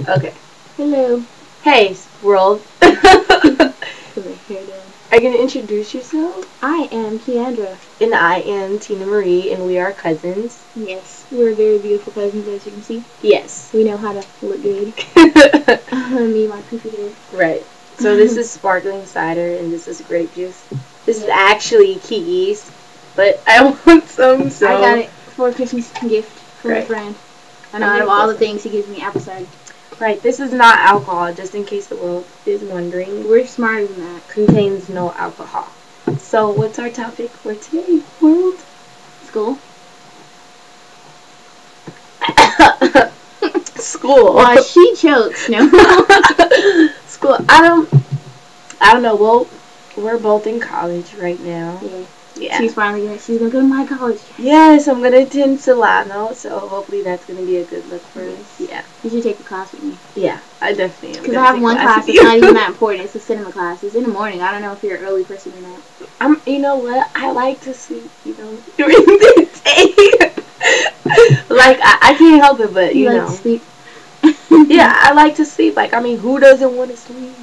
Okay. Hello. Hey, world. Put my hair down. Are you going to introduce yourself? I am KeyAndra. And I am TinaMarie, and we are cousins. Yes, we're very beautiful cousins, as you can see. Yes. We know how to look good. Me and my poofy hair. Right. So this is sparkling cider, and this is grape juice. This is actually keys, but I want some, so... I got it for a Christmas gift from a friend. And out of all the things, he gives me apple cider. Right, this is not alcohol, just in case the world is wondering. We're smarter than that. Contains no alcohol. So, what's our topic for today, world? School. School. Why she chokes, no. School. I don't know. Well, we're both in college right now. Yeah. She's gonna go to my college. Yes, I'm gonna attend Solano, so hopefully that's gonna be a good look for us. Yeah. You should take the class with me. Yeah, I definitely am. Because I have one class that's not even that important. It's a cinema class. It's in the morning. I don't know if you're an early person or not. You know what? I like to sleep, during the day. Like, I can't help it, but, you like know. To sleep? Yeah, I like to sleep. Like, I mean, who doesn't want to sleep?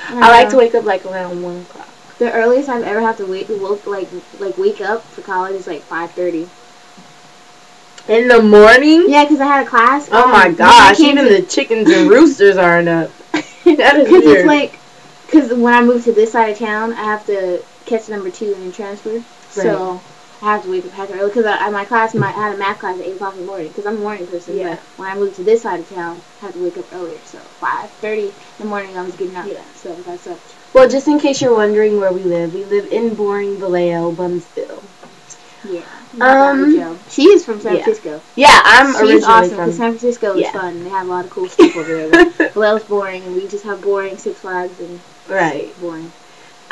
I like to wake up, like, around 1 o'clock. The earliest I've ever had to wake up for college is like 5:30. In the morning? Yeah, because I had a class. Oh my gosh! Even the chickens and roosters aren't up. That is weird. It's like, because when I moved to this side of town, I have to catch number 2 and then transfer. Right. So I have to wake up early because my class, I had a math class at 8 o'clock in the morning because I'm a morning person. Yeah. But when I moved to this side of town, I had to wake up earlier. So 5:30 in the morning, I was getting up. Yeah. So that sucked. Well, just in case you're wondering where we live in boring Vallejo, Bumsville. Yeah. She's from San Francisco. Yeah, I'm She's originally awesome from... because San Francisco is fun. They have a lot of cool stuff over there. Vallejo's boring, and we just have boring Six Flags and boring.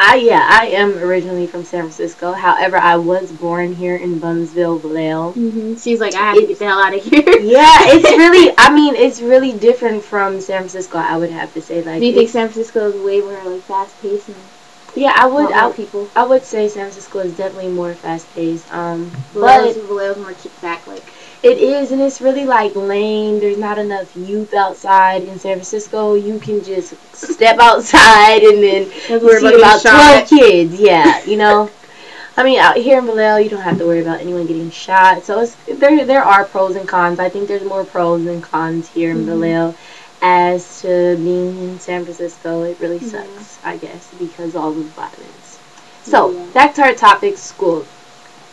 I am originally from San Francisco. However, I was born here in Bumsville, Vallejo. She's like, I have to get the hell out of here. Yeah, it's really different from San Francisco, I would have to say. Like, do you think San Francisco is way more like fast paced? Yeah, I would say San Francisco is definitely more fast paced. But Vallejo's more kicked back, like. It is, and it's really like lame. There's not enough youth outside in San Francisco. You can just step outside and then you see about 12 kids. Yeah, I mean, out here in Vallejo, you don't have to worry about anyone getting shot. So there are pros and cons. I think there's more pros than cons here in Vallejo. As to being in San Francisco, it really sucks, I guess, because of all the violence. So, back to our topic, school.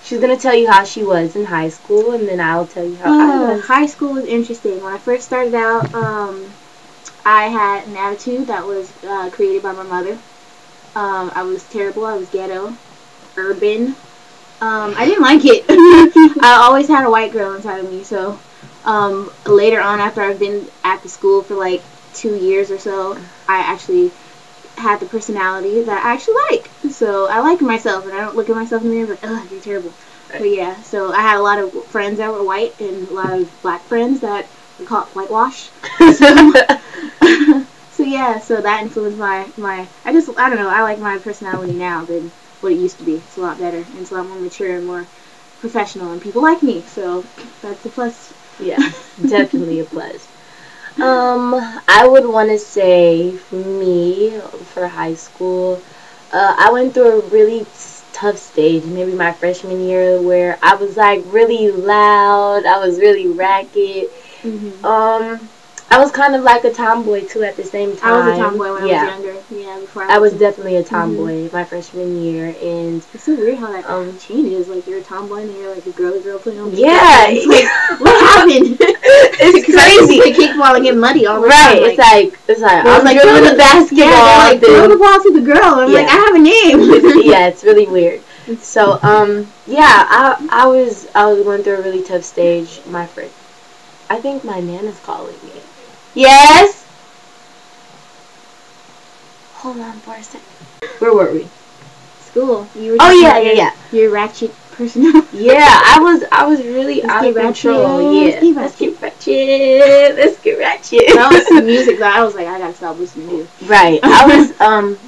She's going to tell you how she was in high school, and then I'll tell you how I was. High school was interesting. When I first started out, I had an attitude that was created by my mother. I was terrible. I was ghetto, urban. I didn't like it. I always had a white girl inside of me, so later on, after I've been at the school for like 2 years or so, I actually had the personality that I actually like. So I like myself, and I don't look at myself in the mirror and be like, ugh, you're terrible. Right. But yeah, so I had a lot of friends that were white and a lot of black friends that we call it whitewash. So yeah, so that influenced my I don't know, I like my personality now than what it used to be. It's a lot better, and it's a lot more mature and more professional, and people like me, so that's a plus. Yeah, definitely a plus. I would want to say, for me, for high school, I went through a really tough stage, maybe my freshman year, where I was, like, really loud, I was really racket. I was kind of like a tomboy, too, at the same time. I was a tomboy when I was younger. Yeah, before I was definitely a tomboy my freshman year, and... It's so weird how that changes. Like, you're a tomboy, and then you're, like, a girly girl putting on... Yeah! It's like, what happened? It's crazy. The kickball and get muddy all the time. Right, it's like I'm like, doing the basketball. Yeah, they're like, throw the ball to the girl. I'm like, I have a name. Yeah, it's really weird. So, yeah, I was going through a really tough stage. I think my nana's calling me. Yes? Hold on for a second. Where were we? School. You were yeah. Your ratchet person. Yeah, I was really out of control. Yeah. Let's get ratchet. Let's get ratchet. That was some music that I was like, I gotta stop listening to. Right. I was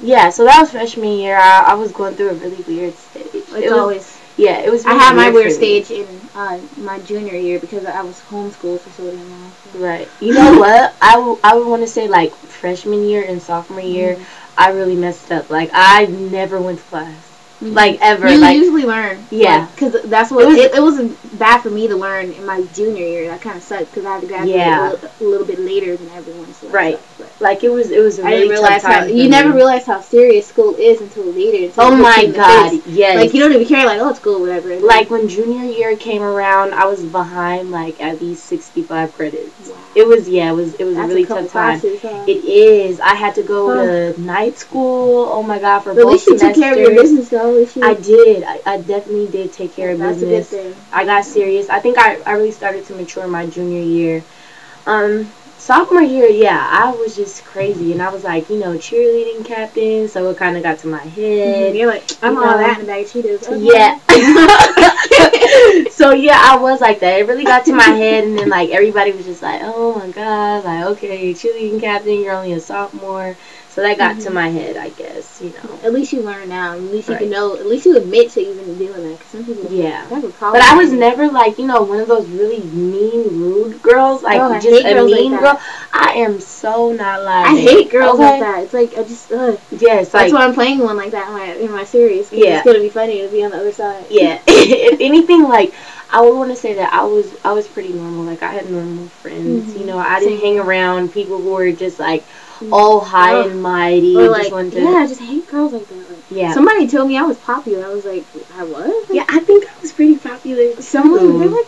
yeah, so that was freshman year. I was going through a really weird stage. It was always. Yeah, it was really I had my weird stage in my junior year because I was homeschooled for so damn long. So. Right. You know what? I would want to say like freshman year and sophomore year, I really messed up. Like I never went to class. Like ever. You like, usually learn. Yeah. Because that's what it wasn't bad for me to learn in my junior year. That kind of sucked because I had to graduate a little bit later than everyone. So right. Like it was a really tough time. You never realize how serious school is until later. Oh my God. Yes. Like you don't even care. Like it's cool, whatever. Like when junior year came around, I was behind like at least 65 credits. Wow. It was a really tough time. Classes, huh? It is. I had to go to night school. Oh my God, for both semesters. At least you took care of your business though. I did. I definitely did take care of business. That's a good thing. I got serious. I think I really started to mature my junior year. Sophomore year, I was just crazy, and I was like, cheerleading captain, so it kind of got to my head. You're like, I'm all that in a bag of Cheetos. Okay. Yeah. So I was like that. It really got to my head, and then like everybody was just like, oh my God, like okay, cheerleading captain, you're only a sophomore. So that got to my head, I guess, At least you learn now. At least you can know. At least you admit to even doing that. Because some people have a problem. But I was never like, one of those really mean, rude girls. Like just a mean girl. I am so not like. I hate girls like that. It's like I just. Yes, that's why I'm playing one like that in my series. Yeah, it's gonna be funny to be on the other side. Yeah. If anything, like. I would want to say that I was pretty normal. Like I had normal friends. I didn't hang around people who were just like all high and mighty. Or like, I just hate girls like that. Like, somebody told me I was popular. I was like, I was? Yeah, I think I was pretty popular. They're like,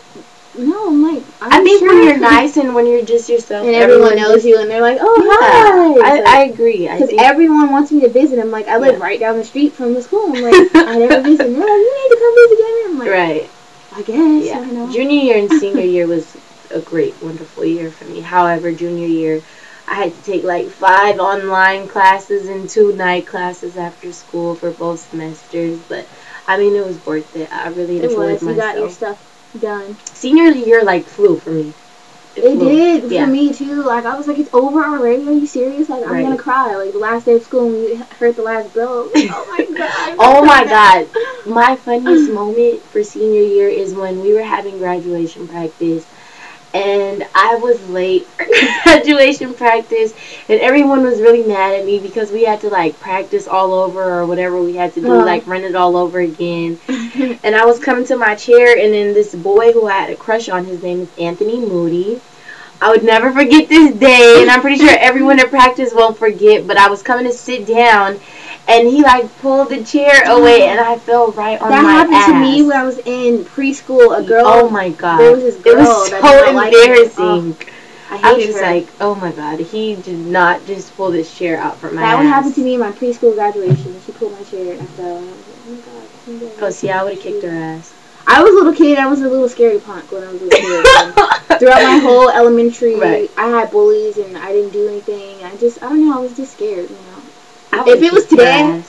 no, I'm like, I think when you're nice and when you're just yourself, and everyone knows you, and they're like, oh, hi. I agree. Because everyone wants me to visit. I'm like, I live right down the street from the school. I'm like, I never visit. They're like, you need to come visit again. I'm like, right. I guess. I know. Junior year and senior year was a great, wonderful year for me. However, junior year, I had to take like 5 online classes and 2 night classes after school for both semesters. But I mean, it was worth it. I really enjoyed myself. You got your stuff done. Senior year like flew for me. It did for me too. Like I was like, it's over already. Are you serious? Like I'm gonna cry. Like the last day of school when we heard the last bell. Like, oh my God. Oh my God. My funniest moment for senior year is when we were having graduation practice. And I was late for graduation practice, and everyone was really mad at me because we had to like practice all over or whatever we had to do, like run it all over again. And I was coming to my chair, and then this boy who I had a crush on, his name is Anthony Moody. I would never forget this day, and I'm pretty sure everyone at practice won't forget, but I was coming to sit down, and he like pulled the chair away, and I fell right on my ass. That happened to me when I was in preschool. A girl. Oh my God. There was this girl. It was so embarrassing. I was just like, oh my God, he did not just pull this chair out from my ass. That one happened to me in my preschool graduation. She pulled my chair, and I fell. And I was like, oh my God. Oh, see, I would have kicked her ass. I was a little kid. I was a little scary punk when I was a little kid. Throughout my whole elementary, I had bullies, and I didn't do anything. I don't know. I was just scared, If it was today,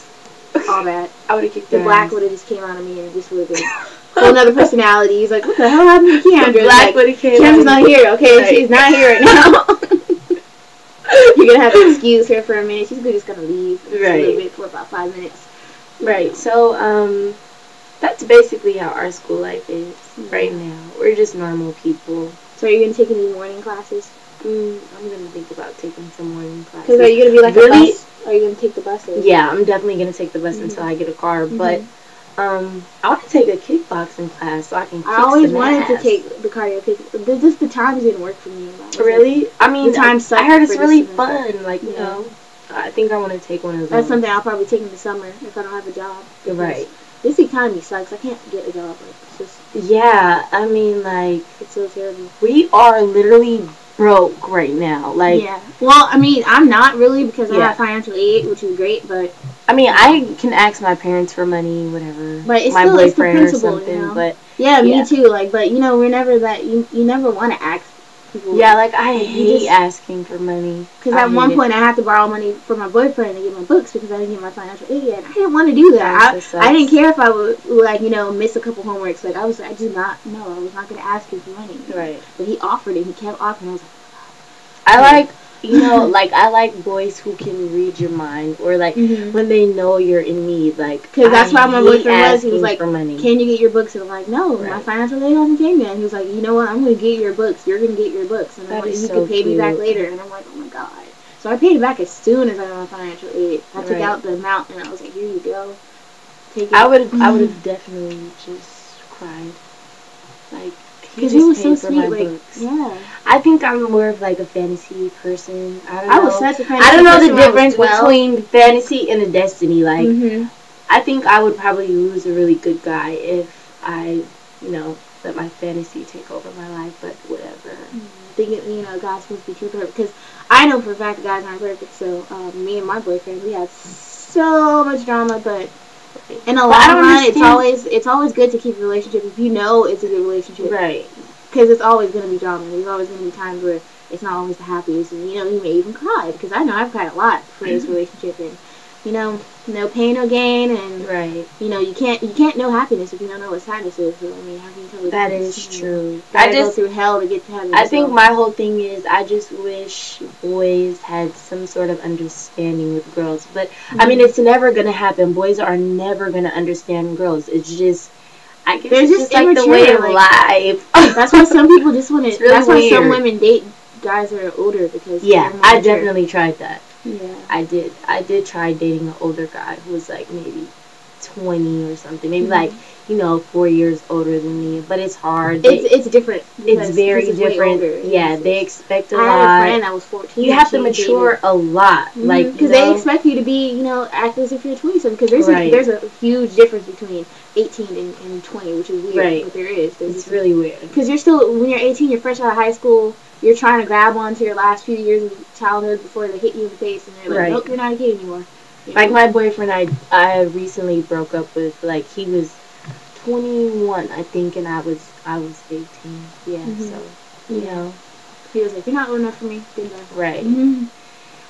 all that. I would have kicked the black would have just came out of me, and it just would have been a whole other personality. He's like, what the hell happened to KeyAndra? The black would have came out. KeyAndra's not here, okay? Right. She's not here right now. You're going to have to excuse her for a minute. She's just going to leave a little bit for about 5 minutes. Right. So, that's basically how our school life is right now. We're just normal people. So are you going to take any morning classes? I'm going to think about taking some morning classes. Because are you going to be like a bus? Are you going to take the bus? Yeah, I'm definitely going to take the bus until I get a car. But I want to take a kickboxing class so I can kick I always wanted to take the cardio kick. Just the times didn't work for me. Really? Like, I mean, the times I heard it's really fun. Like, you know, I think I want to take one of those. That's something I'll probably take in the summer if I don't have a job. Right. This economy sucks. I can't get a job. Like, it's just... Yeah, I mean, like... It's so terrible. We are literally broke right now. Like... Yeah. Well, I mean, I'm not really because I have financial aid, which is great, but... I mean, I can ask my parents for money, whatever. But it's my still, boyfriend it's the principle, or something, you know? But... Yeah, me too. Like, but, you know, we're never that... You never want to ask people. Yeah, like, I hate asking for money. Because at one point, I had to borrow money from my boyfriend to get my books because I didn't get my financial aid yet. I didn't want to do that. I didn't care if I would, like, you know, miss a couple homeworks. Like, I was not going to ask him for money. Right. But he offered it. He kept offering. I was like, I like, You know, like, I like boys who can read your mind, or like when they know you're in need. Like, because that's why my boyfriend was. He was like, money. "Can you get your books?" And I'm like, "No, my financial aid hasn't came yet." And he was like, "You know what? I'm going to get your books. You're going to get your books, and you can pay me back later." And I'm like, "Oh my god!" So I paid it back as soon as I got my financial aid. I took out the amount, and I was like, "Here you go. Take it." I would have definitely just cried, like. Because he was so sweet, like, yeah. I think I'm more of like a fantasy person. I don't know. I was such a fantasy I don't know person the difference between fantasy and a destiny. Like, I think I would probably lose a really good guy if I, you know, let my fantasy take over my life. But whatever. Thinking, you know, God's supposed to be too perfect. Because I know for a fact that guys aren't perfect. So me and my boyfriend, we had so much drama, but. In the long run, it's always good to keep a relationship if you know it's a good relationship. Right. Because it's always going to be drama. There's always going to be times where it's not always the happiest. And, you know, you may even cry. Because I know I've cried a lot for this relationship. And, you know, no pain, no gain. And, you know, you can't know happiness if you don't know what sadness is. So, I mean, how can you tell the That difference? is true. I just go through hell to get to heaven. I think my whole thing is I just wish boys had some sort of understanding with girls. But, I mean, it's never going to happen. Boys are never going to understand girls. It's just... I guess it's just like the way of life. That's why some people just want to... Really that's why some women date guys that are older, because... Yeah, I definitely tried that. Yeah. I did try dating an older guy who was like maybe 20 or something. Maybe like, you know, 4 years older than me. But it's hard. It's different. It's very different. Yeah, they expect a lot. I had a friend that was 14. You have to mature a lot. Like, because they expect you to be, you know, act as if you're 27. Because there's a huge difference between 18 and 20, which is weird. Right. But there is. It's really weird. Because you're still, when you're 18, you're fresh out of high school. You're trying to grab onto your last few years of childhood before they hit you in the face. And they're like, nope, you're not a kid anymore. You know? Like my boyfriend I recently broke up with, like, he was 21, I think, and I was 18. Yeah, so, you know. He was like, you're not old enough for me. Right.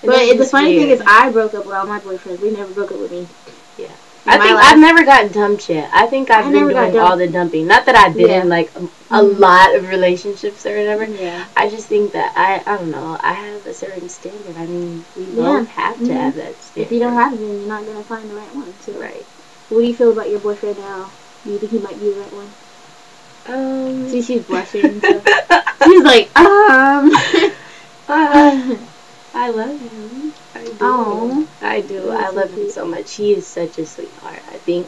But the funny thing is, I broke up with all my boyfriends. They never broke up with me. Yeah. I think I've never got dumped yet. I think I've been doing all the dumping. Not that I've been in, like, a lot of relationships or whatever. Yeah. I just think that, I don't know, I have a certain standard. I mean, we both have to have that standard. If you don't have it, then you're not going to find the right one. So. Right. What do you feel about your boyfriend now? Do you think he might be the right one? See, she's blushing. So. She's like, I love him. I do. I do. I love him so much. He is such a sweetheart. I think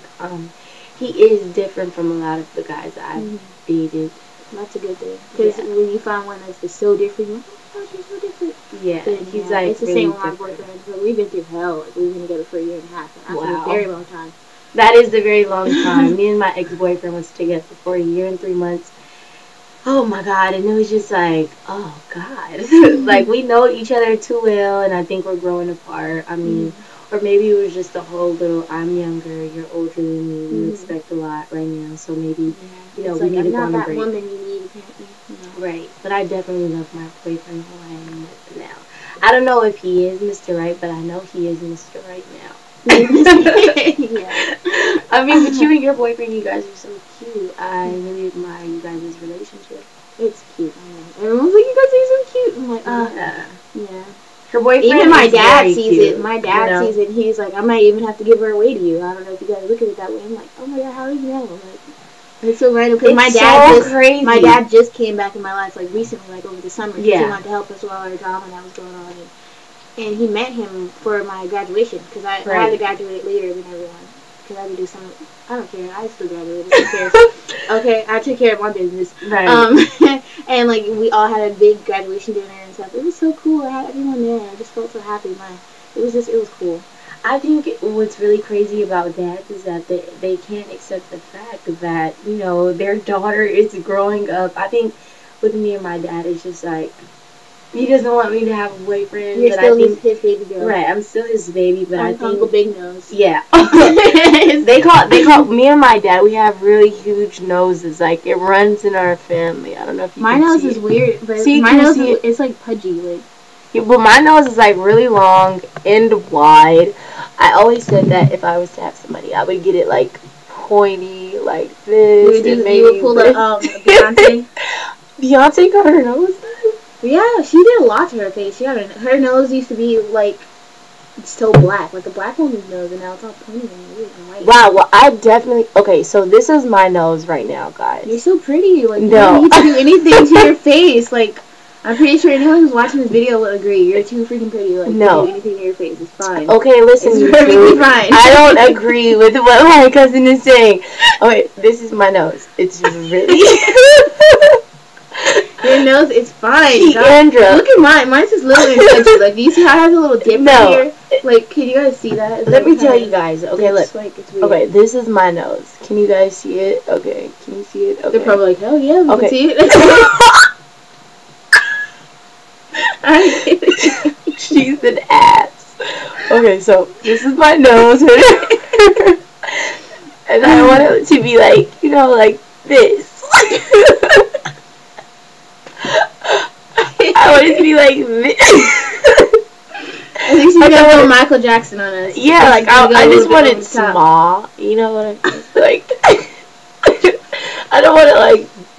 he is different from a lot of the guys I've dated. That's a good thing. Because when you find one that's just so different, you're like, oh my gosh, he's so different. Yeah, he's like it's the same with my boyfriend. But we've been through hell. Like, we've been together for a year and a half. That's a very long time. That is a very long time. Me and my ex-boyfriend was together for a year and 3 months. Oh my God, and it was just like, oh God. Like, we know each other too well, and I think we're growing apart. I mean, or maybe it was just the whole little, I'm younger, you're older than me, you expect a lot right now, so maybe, you know, we need to go on a break. Woman you need, apparently. Right, but I definitely love my boyfriend who I am with now. I don't know if he is Mr. Right, but I know he is Mr. Right now. Yeah. I mean, but you and your boyfriend, you guys are so cute. I really admire you guys' relationship. It's cute. Everyone's like, you guys are so cute. I'm like, yeah. Her boyfriend. Even my dad sees it. My dad sees it. And he's like, I might even have to give her away to you. I don't know if you guys look at it that way. I'm like, oh my God, how do you know? Like, it's so random because my dad just came back in my life like recently, like over the summer. He came out to help us with all our drama that was going on. And he met him for my graduation because I had to graduate later than everyone because I had to do some. I don't care. I still graduated. Who cares? Okay, I took care of my business. Right. And like we all had a big graduation dinner and stuff. It was so cool. I had everyone there. I just felt so happy. It was cool. I think what's really crazy about dads is that they can't accept the fact that, you know, their daughter is growing up. I think with me and my dad, it's just like, he doesn't want me to have a boyfriend. You're still his baby girl. Right, I'm still his baby, but I think Uncle Big Nose. Yeah. they call me and my dad. We have really huge noses. Like, it runs in our family. I don't know if you. My nose is weird, but my nose is like pudgy, like. Yeah, but my nose is like really long and wide. I always said that if I was to have somebody, I would get it like pointy, like this. You would pull the Beyonce. Beyonce got her nose done. Yeah, she did a lot to her face. Her nose used to be like so black, like a black woman's nose, and now it's all pointy and white. Wow, well, I definitely... Okay, so this is my nose right now, guys. You're so pretty. Like, no. You don't need to do anything to your face. Like, I'm pretty sure anyone who's watching this video will agree. You're too freaking pretty. Like, no. To do anything to your face. It's fine. Okay, listen. It's perfectly fine. I don't agree with what my cousin is saying. Okay, this is my nose. It's really... Your nose is fine. KeyAndra. Look at mine. Mine's just little and touchy. Like, do you see how it has a little dip right here? Like, can you guys see that? Let me tell you guys. Okay, look. Like, it's weird. Okay, this is my nose. Can you guys see it? Okay, can you see it? Okay. They're probably like, hell yeah, we can see it. She's an ass. Okay, so this is my nose. And I want it to be like, you know, like this. I want it to be like this. I think she's gonna go Michael Jackson on us. Yeah, like I just want it small. You know what I mean? Like I don't want it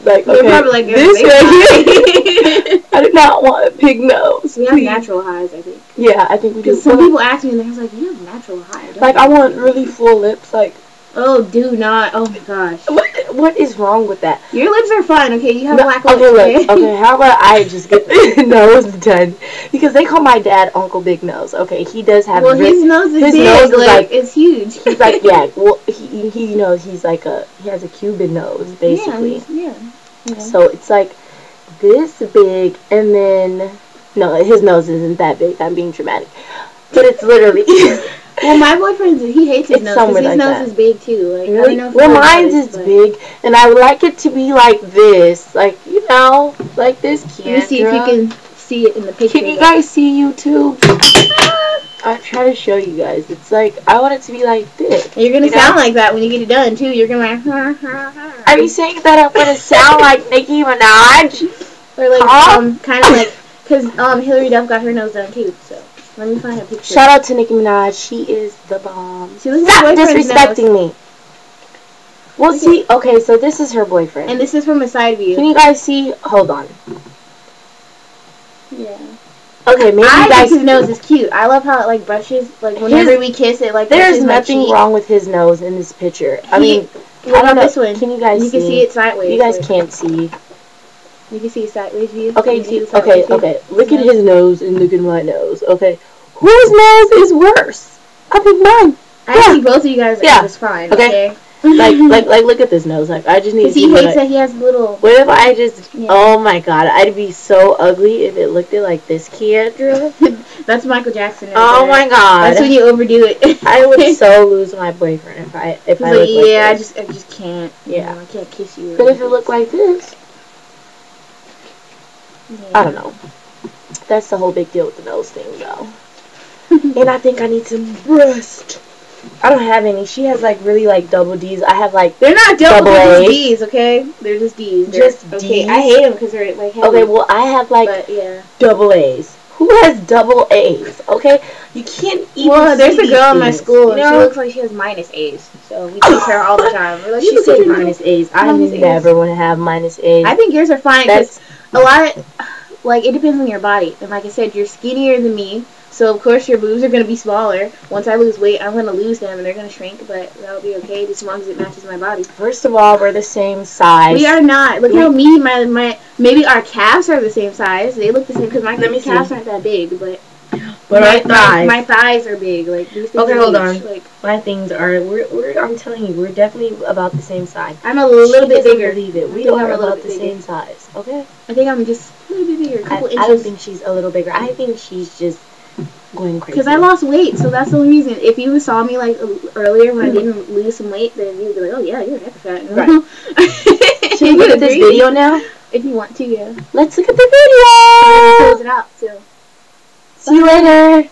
like okay, probably like this right here. I do not want a pig nose. We have natural highs, I think. Yeah, I think we do. Some people ask me and they're like, "You have natural highs." Like I want really full lips, like. Oh, do not. Oh my gosh. What is wrong with that? Your lips are fine, okay? You have black lips. Okay, look. Okay, how about I just get the nose done? Because they call my dad Uncle Big Nose. Okay, he does have. Well, his nose is big. Nose is like it's huge. He's like well he knows he has a Cuban nose basically. Yeah. So it's like this big, and then no, his nose isn't that big. I'm being dramatic, but it's literally. Well, my boyfriend, he hates his nose because his nose is big too. Like, really? I don't know if well, mine's is big, and I would like it to be like this, like you know, like this. KeyAndra. Let me see if you can see it in the picture. Can you guys see YouTube? I try to show you guys. It's like I want it to be like this. And you're gonna sound like that when you get it done too. You're gonna. Are you saying that I'm gonna sound like Nicki Minaj? Or like kind of like because Hillary Duff got her nose done too. So. Let me find a picture. Shout out to Nicki Minaj. She is the bomb. Stop disrespecting me. Well, see, okay, so this is her boyfriend. And this is from a side view. Can you guys see? Hold on. Yeah. Okay, maybe I you guys. think his nose is cute. I love how it like brushes. Like whenever we kiss it, like there's nothing wrong with his nose in this picture. I mean, I don't know. This one. Can you guys? You can see it sideways. You guys can't see. You can see a sideways view. Okay, okay. Look at his nose and look at my nose. Okay, whose nose is worse? I think mine. I think both of you guys are just fine. Okay. like, look at this nose. Like, I just need to see. He hates that he has little. What if I just? Yeah. Oh my God, I'd be so ugly if it looked like this, KeyAndra. That's Michael Jackson. Oh my God. That's when you overdo it. I would so lose my boyfriend if I looked like this. I just can't. Yeah. I can't kiss you. But if it looked like this. Yeah. I don't know. That's the whole big deal with the nose thing, though. And I think I need some breast. I don't have any. She has like really like double D's. I have like they're not double D's, okay? They're just D's. Just okay. D's. I hate them because they're like heavy. Okay, well I have like double A's. Who has double A's? Okay, you can't even. Well, there's a girl in my school. You know? She looks like she has minus A's, so we teach her all the time. We're like, she said minus A's. I never want to have minus A's. I think yours are fine because a lot of, like, it depends on your body. And like I said, you're skinnier than me. So, of course, your boobs are going to be smaller. Once I lose weight, I'm going to lose them, and they're going to shrink, but that'll be okay as long as it matches my body. First of all, we're the same size. We are not. Look how me, maybe our calves are the same size. They look the same, because my calves aren't that big, but my thighs are big. Like, these things okay, hold on. Like, my things are, I'm telling you, we're definitely about the same size. I'm a little bit bigger. Believe it. We are about the same size, okay? I think I'm just a little bit bigger, a couple inches. I don't think she's a little bigger. I think she's just going crazy. Because I lost weight, so that's the only reason. If you saw me like earlier when I didn't lose some weight, then you'd be like, oh yeah, you're hecka fat. Right. Should we look at this video now? If you want to, yeah. Let's look at the video. Close it out, so. See you later.